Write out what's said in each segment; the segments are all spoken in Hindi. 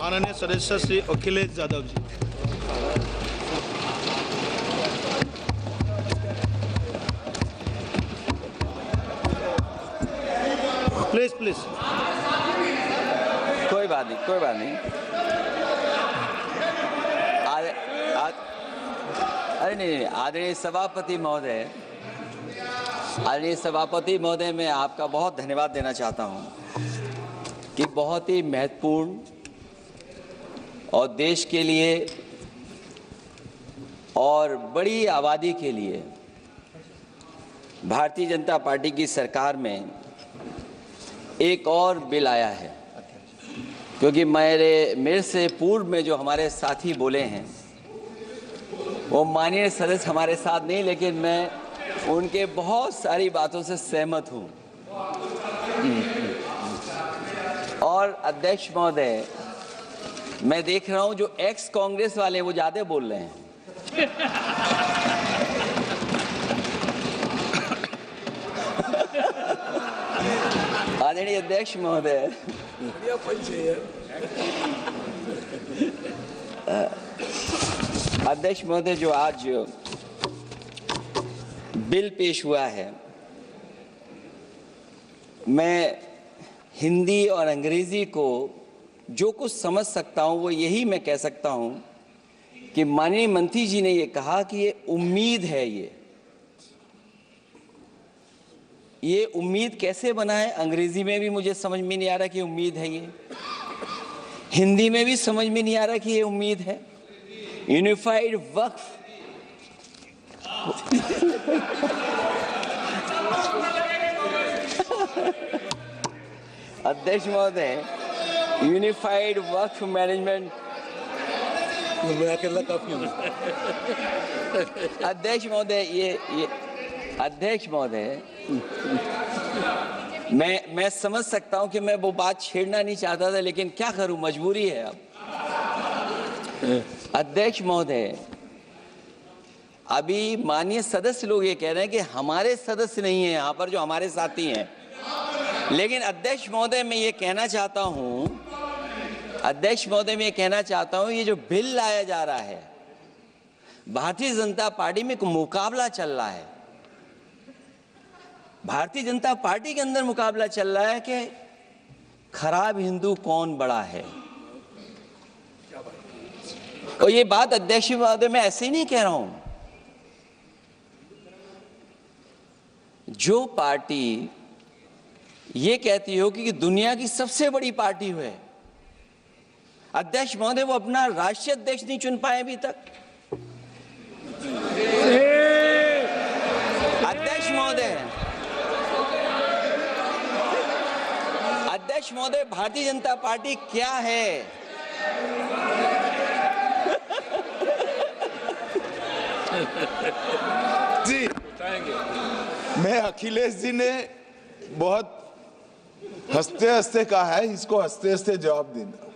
माननीय सदस्य श्री अखिलेश यादव जी। Please please. कोई बात नहीं, कोई बात नहीं। अरे नहीं, आदरणीय सभापति महोदय, मैं आपका बहुत धन्यवाद देना चाहता हूं कि बहुत ही महत्वपूर्ण और देश के लिए और बड़ी आबादी के लिए भारतीय जनता पार्टी की सरकार में एक और बिल आया है। क्योंकि मेरे से पूर्व में जो हमारे साथी बोले हैं वो माननीय सदस्य हमारे साथ नहीं, लेकिन मैं उनके बहुत सारी बातों से सहमत हूं। और अध्यक्ष महोदय, मैं देख रहा हूं जो एक्स कांग्रेस वाले वो ज्यादा बोल रहे हैं। आदरणीय अध्यक्ष महोदय, अध्यक्ष महोदय, जो आज बिल पेश हुआ है, मैं हिंदी और अंग्रेजी को जो कुछ समझ सकता हूं वो यही मैं कह सकता हूं कि माननीय मंत्री जी ने ये कहा कि ये उम्मीद है। ये उम्मीद कैसे बना है, अंग्रेजी में भी मुझे समझ में नहीं आ रहा कि उम्मीद है, ये हिंदी में भी समझ में नहीं आ रहा कि ये उम्मीद है। यूनिफाइड वक्फ अध्यक्ष महोदय, यूनिफाइड वक्फ मैनेजमेंट, अध्यक्ष महोदय, ये अध्यक्ष महोदय, मैं समझ सकता हूं कि मैं वो बात छेड़ना नहीं चाहता था, लेकिन क्या करूं, मजबूरी है अब। अध्यक्ष महोदय, अभी माननीय सदस्य लोग ये कह रहे हैं कि हमारे सदस्य नहीं है यहाँ पर जो हमारे साथी हैं, लेकिन अध्यक्ष महोदय मैं ये कहना चाहता हूं, अध्यक्ष महोदय मैं ये कहना चाहता हूं, ये जो बिल लाया जा रहा है, भारतीय जनता पार्टी में एक मुकाबला चल रहा है। भारतीय जनता पार्टी के अंदर मुकाबला चल रहा है कि खराब हिंदू कौन बड़ा है। और ये बात अध्यक्ष महोदय मैं ऐसे ही नहीं कह रहा हूं। जो पार्टी ये कहती हो कि दुनिया की सबसे बड़ी पार्टी है, अध्यक्ष महोदय वो अपना राष्ट्रीय अध्यक्ष नहीं चुन पाए अभी तक। अध्यक्ष महोदय, भारतीय जनता पार्टी क्या है? जी, मैं अखिलेश जी ने बहुत हंसते हंसते कहा है, इसको हंसते हंसते जवाब देना।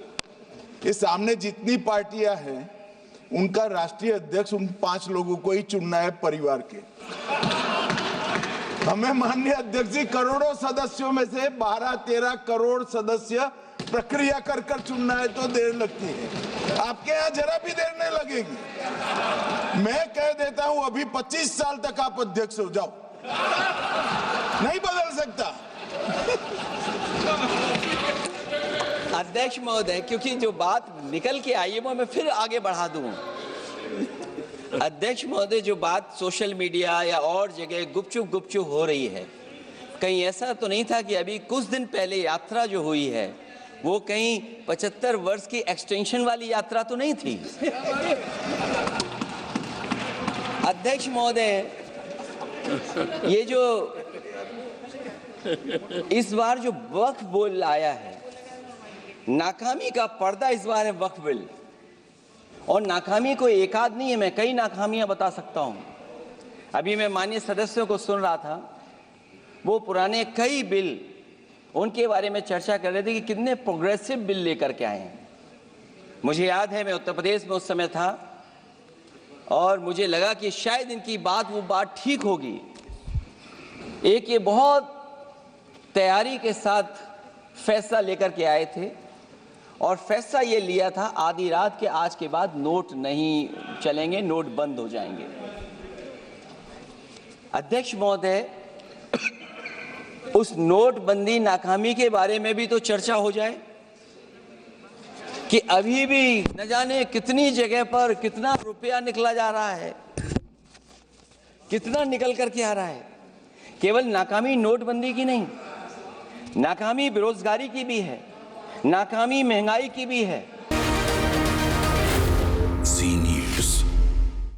ये सामने जितनी पार्टियां हैं उनका राष्ट्रीय अध्यक्ष उन 5 लोगों को ही चुनना है परिवार के। हमें माननीय अध्यक्ष जी करोड़ों सदस्यों में से 12-13 करोड़ सदस्य प्रक्रिया कर कर चुनना है तो देर लगती है। आपके यहाँ जरा भी देर नहीं लगेगी। मैं कह देता हूं अभी 25 साल तक आप अध्यक्ष हो जाओ, नहीं बदल सकता। अध्यक्ष महोदय, क्योंकि जो बात निकल के आई है वो मैं फिर आगे बढ़ा दूं। अध्यक्ष महोदय, जो बात सोशल मीडिया या और जगह गुपचुप हो रही है, कहीं ऐसा तो नहीं था कि अभी कुछ दिन पहले यात्रा जो हुई है वो कहीं 75 वर्ष की एक्सटेंशन वाली यात्रा तो नहीं थी। अध्यक्ष महोदय, ये जो इस बार जो वक्फ बिल आया है, नाकामी का पर्दा इस बार है वक्फ बिल। और नाकामी कोई एक आध नहीं है, मैं कई नाकामियां बता सकता हूं। अभी मैं माननीय सदस्यों को सुन रहा था, वो पुराने कई बिल उनके बारे में चर्चा कर रहे थे कि कितने प्रोग्रेसिव बिल लेकर के आए हैं। मुझे याद है मैं उत्तर प्रदेश में उस समय था और मुझे लगा कि शायद इनकी वो बात ठीक होगी। एक ये बहुत तैयारी के साथ फैसला लेकर के आए थे और फैसला ये लिया था आधी रात के आज के बाद नोट नहीं चलेंगे, नोट बंद हो जाएंगे। अध्यक्ष महोदय, उस नोटबंदी नाकामी के बारे में भी तो चर्चा हो जाए कि अभी भी न जाने कितनी जगह पर कितना रुपया निकला जा रहा है, कितना निकल करके आ रहा है। केवल नाकामी नोटबंदी की नहीं, नाकामी बेरोजगारी की भी है, नाकामी महंगाई की भी है।